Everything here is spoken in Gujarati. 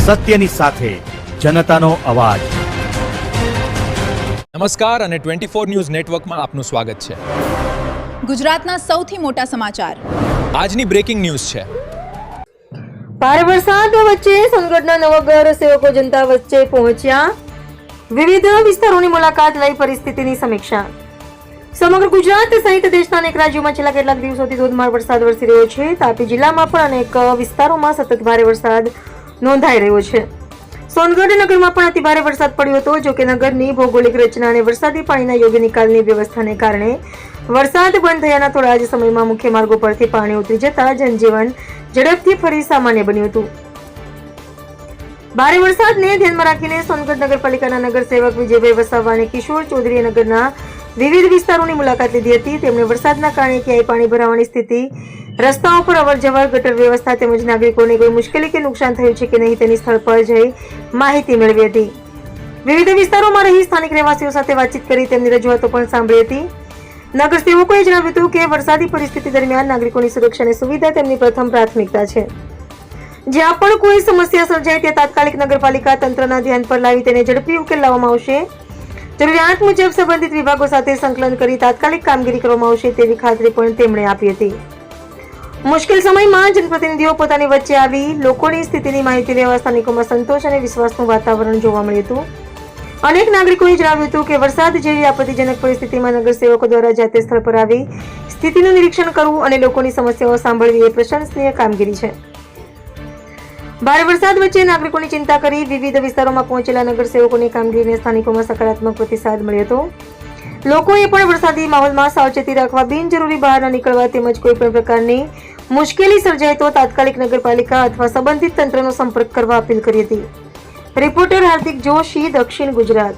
સત્યની સાથે જનતાનો અવાજ। નમસ્કાર અને 24 ન્યૂઝ નેટવર્કમાં આપનું સ્વાગત છે। ગુજરાતના સૌથી મોટા સમાચાર આજની બ્રેકિંગ ન્યૂઝ છે। ભારે વરસાદ વચ્ચે સોનગઢના નવઘર સેવકો જનતા વચ્ચે પહોંચ્યા, વિવિધ વિસ્તારોની મુલાકાત લઈ પરિસ્થિતિની સમીક્ષા। સમગ્ર ગુજરાત સહિત દેશના અનેક રાજ્યોમાં છેલ્લા કેટલાક દિવસોથી ધોધમાર વરસાદ વરસી રહ્યો છે। તાપી જિલ્લામાં પણ અનેક વિસ્તારોમાં સતત ભારે વરસાદ નોંધાઈ રહ્યો છે। સોનગઢ નગરમાં પણ અતિ ભારે વરસાદ પડ્યો હતો। જો કે નગરની ભૌગોલિક રચના અને વરસાદી પાણીના યોગ્ય નિકાલની વ્યવસ્થાને કારણે વરસાદ બંધ થયાના થોડા જ સમયમાં મુખ્ય માર્ગો પરથી પાણી ઉતરી જતા જનજીવન ઝડપથી ફરી સામાન્ય બન્યું હતું। ભારે વરસાદને ધ્યાનમાં રાખીને સોનગઢ નગરપાલિકાના નગરસેવક વિજયભાઈ વસાવા અને કિશોર ચૌધરીએ નગરના વિવિધ વિસ્તારોની મુલાકાત લીધી હતી। તેમણે વરસાદના કારણે ક્યાંય પાણી ભરાવાની સ્થિતિ, રસ્તાઓ પર અવરજવર, ગટર વ્યવસ્થા તેમજ નાગરિકોને કોઈ મુશ્કેલી કે નુકસાન થયું છે કે નહીં તેની સ્થળ પર જઈ માહિતી મેળવી હતી। વિવિધ વિસ્તારોમાં રહી સ્થાનિક રહેવાસીઓ સાથે વાતચીત કરી તેમની રજૂઆતો પણ સાંભળી હતી। નગરસેવકોએ જણાવ્યું હતું કે વરસાદી પરિસ્થિતિ દરમિયાન નાગરિકોની સુરક્ષા અને સુવિધા તેમની પ્રથમ પ્રાથમિકતા છે। જ્યાં પણ કોઈ સમસ્યા સર્જાય તે તાત્કાલિક નગરપાલિકા તંત્રના ધ્યાન પર લાવી તેને ઝડપી ઉકેલ લાવવામાં આવશે। જરૂરિયાત મુજબ સંબંધિત વિભાગો સાથે સંકલન કરી તાત્કાલિક કામગીરી કરવામાં આવશે તેવી ખાતરી પણ તેમણે આપી હતી। મુશ્કેલ સમયમાં જનપ્રતિનિધિઓ પોતાની વચ્ચે આવી લોકોની સ્થિતિની માહિતી લેવા સ્થાનિકોમાં સંતોષ અને વિશ્વાસનું વાતાવરણ જોવા મળ્યું હતું। અનેક નાગરિકોએ જણાવ્યું હતું કે વરસાદ જેવી આપત્તિજનક પરિસ્થિતિમાં નગરસેવકો દ્વારા જાતે સ્થળ પર આવી સ્થિતિનું નિરીક્ષણ કરવું અને લોકોની સમસ્યાઓ સાંભળવી એ પ્રશંસનીય કામગીરી છે। ભારે વરસાદ વચ્ચે નાગરિકોની ચિંતા કરી વિવિધ વિસ્તારોમાં પહોંચેલા નગરસેવકોની કામગીરીને સ્થાનિકોમાં સકારાત્મક પ્રતિસાદ મળ્યો હતો। લોકોએ પણ વરસાદી માહોલમાં સાવચેતી રાખવા, બિનજરૂરી બહાર ન નીકળવા તેમજ કોઈ પણ પ્રકારની મુશ્કેલી સર્જાય તો તાત્કાલિક નગરપાલિકા અથવા સંબંધિત તંત્રનો સંપર્ક કરવા અપીલ કરી હતી। રિપોર્ટર હાર્દિક જોશી, દક્ષિણ ગુજરાત।